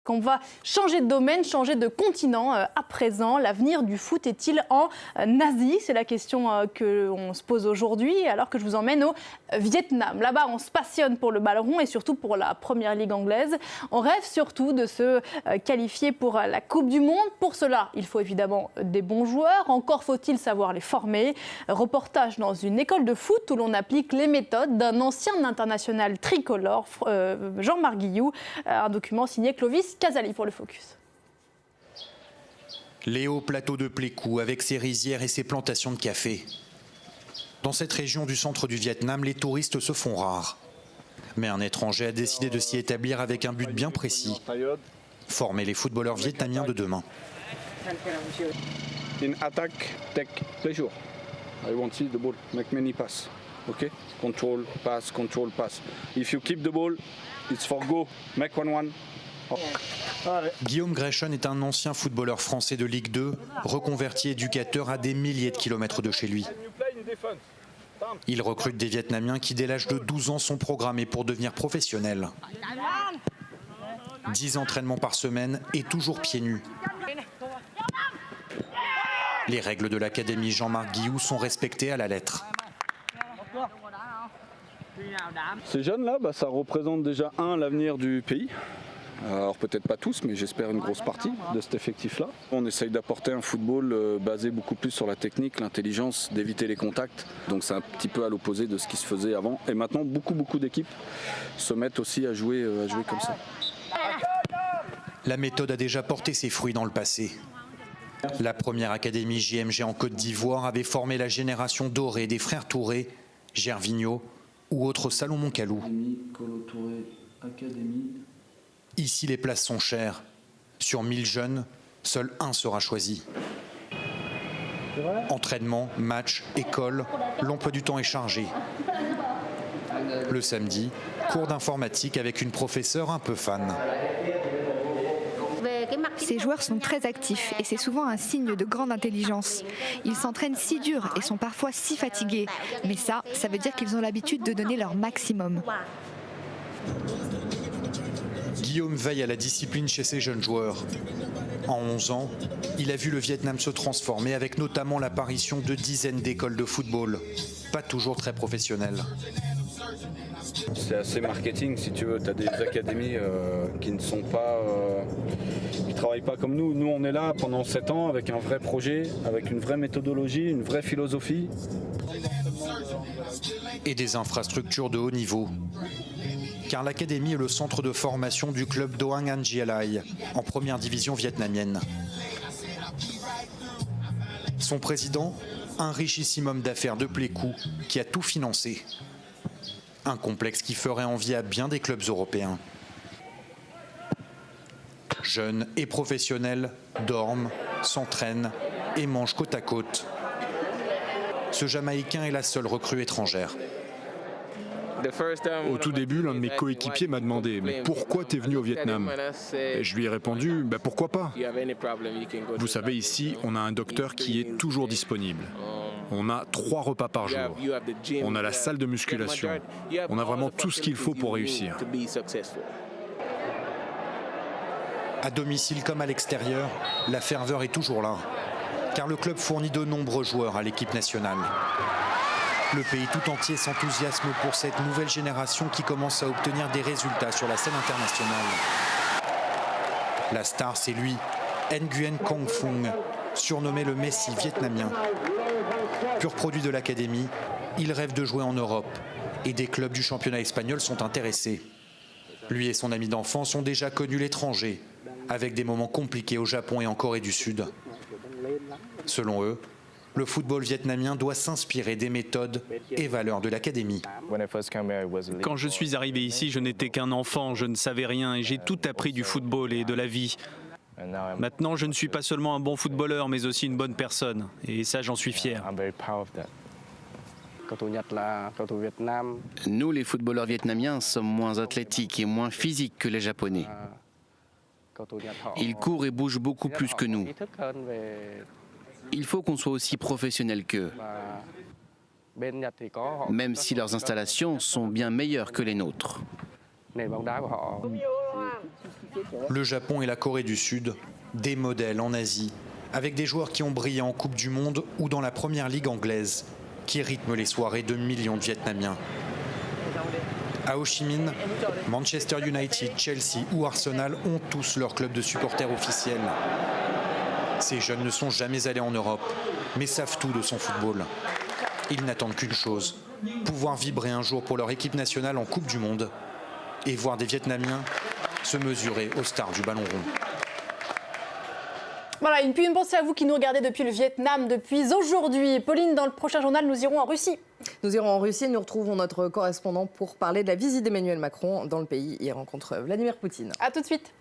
qu'on va changer de domaine, changer de continent à présent. L'avenir du foot est-il en Asie? C'est la question qu'on se pose aujourd'hui, alors que je vous emmène au Vietnam. Là-bas, on se passionne pour le ballon rond et surtout pour la première ligue anglaise. On rêve surtout de se qualifier pour la Coupe du Monde. Pour cela, il faut évidemment des bons joueurs. Encore faut-il savoir les former. Reportage dans une école de foot où l'on applique les méthodes d'un ancien international tricolore, Jean-Marc Guillou. Un document signé Clovis Casali pour le Focus. Les hauts plateaux de Pleiku avec ses rizières et ses plantations de café. Dans cette région du centre du Vietnam, les touristes se font rares. Mais un étranger a décidé de s'y établir avec un but bien précis. Former les footballeurs vietnamiens de demain. In attack, take pleasure. I want to see the ball, make many pass. Okay? Control, pass, control, pass. If you keep the ball, it's for go. Make 1-1. Oh. Guillaume Greshon est un ancien footballeur français de Ligue 2, reconverti éducateur à des milliers de kilomètres de chez lui. Il recrute des Vietnamiens qui, dès l'âge de 12 ans, sont programmés pour devenir professionnels. 10 entraînements par semaine et toujours pieds nus. Les règles de l'académie Jean-Marc Guillou sont respectées à la lettre. Ces jeunes-là, ça représente déjà l'avenir du pays. Alors peut-être pas tous, mais j'espère une grosse partie de cet effectif-là. On essaye d'apporter un football basé beaucoup plus sur la technique, l'intelligence, d'éviter les contacts. Donc c'est un petit peu à l'opposé de ce qui se faisait avant. Et maintenant, beaucoup d'équipes se mettent aussi à jouer comme ça. La méthode a déjà porté ses fruits dans le passé. La première académie JMG en Côte d'Ivoire avait formé la génération dorée des frères Touré, Gervinho ou autres Salomon Kalou. Ici, les places sont chères. Sur 1000 jeunes, seul un sera choisi. Entraînement, match, école, l'emploi du temps est chargé. Le samedi, cours d'informatique avec une professeure un peu fan. Ces joueurs sont très actifs et c'est souvent un signe de grande intelligence. Ils s'entraînent si dur et sont parfois si fatigués. Mais ça veut dire qu'ils ont l'habitude de donner leur maximum. Guillaume veille à la discipline chez ses jeunes joueurs. En 11 ans, il a vu le Vietnam se transformer avec notamment l'apparition de dizaines d'écoles de football, pas toujours très professionnelles. C'est assez marketing si tu veux, tu as des académies qui ne sont pas, qui travaillent pas comme nous. Nous on est là pendant 7 ans avec un vrai projet, avec une vraie méthodologie, une vraie philosophie. Et des infrastructures de haut niveau. Car l'académie est le centre de formation du club Doang Anh Gialai, en première division vietnamienne. Son président, un richissime homme d'affaires de Pleiku, qui a tout financé. Un complexe qui ferait envie à bien des clubs européens. Jeunes et professionnels dorment, s'entraînent et mangent côte à côte. Ce Jamaïcain est la seule recrue étrangère. Au tout début, l'un de mes coéquipiers m'a demandé « Mais pourquoi t'es venu au Vietnam ?» Et je lui ai répondu « Pourquoi pas ? Vous savez, ici, on a un docteur qui est toujours disponible. On a 3 repas par jour. On a la salle de musculation. On a vraiment tout ce qu'il faut pour réussir. » À domicile comme à l'extérieur, la ferveur est toujours là. Car le club fournit de nombreux joueurs à l'équipe nationale. Le pays tout entier s'enthousiasme pour cette nouvelle génération qui commence à obtenir des résultats sur la scène internationale. La star, c'est lui, Nguyen Quang Phuong, surnommé le Messi vietnamien. Pur produit de l'académie, il rêve de jouer en Europe et des clubs du championnat espagnol sont intéressés. Lui et son ami d'enfance ont déjà connu l'étranger, avec des moments compliqués au Japon et en Corée du Sud. Selon eux, le football vietnamien doit s'inspirer des méthodes et valeurs de l'académie. Quand je suis arrivé ici, je n'étais qu'un enfant, je ne savais rien et j'ai tout appris du football et de la vie. Maintenant, je ne suis pas seulement un bon footballeur, mais aussi une bonne personne. Et ça, j'en suis fier. Nous, les footballeurs vietnamiens, sommes moins athlétiques et moins physiques que les Japonais. Ils courent et bougent beaucoup plus que nous. Il faut qu'on soit aussi professionnels qu'eux, même si leurs installations sont bien meilleures que les nôtres. Le Japon et la Corée du Sud, des modèles en Asie, avec des joueurs qui ont brillé en Coupe du Monde ou dans la Première Ligue anglaise, qui rythment les soirées de millions de Vietnamiens. À Ho Chi Minh, Manchester United, Chelsea ou Arsenal ont tous leur club de supporters officiels. Ces jeunes ne sont jamais allés en Europe, mais savent tout de son football. Ils n'attendent qu'une chose, pouvoir vibrer un jour pour leur équipe nationale en Coupe du Monde et voir des Vietnamiens se mesurer aux stars du ballon rond. Voilà, une pensée à vous qui nous regardez depuis le Vietnam depuis aujourd'hui. Pauline, dans le prochain journal, nous irons en Russie. Nous irons en Russie et nous retrouvons notre correspondant pour parler de la visite d'Emmanuel Macron dans le pays. Il rencontre Vladimir Poutine. A tout de suite.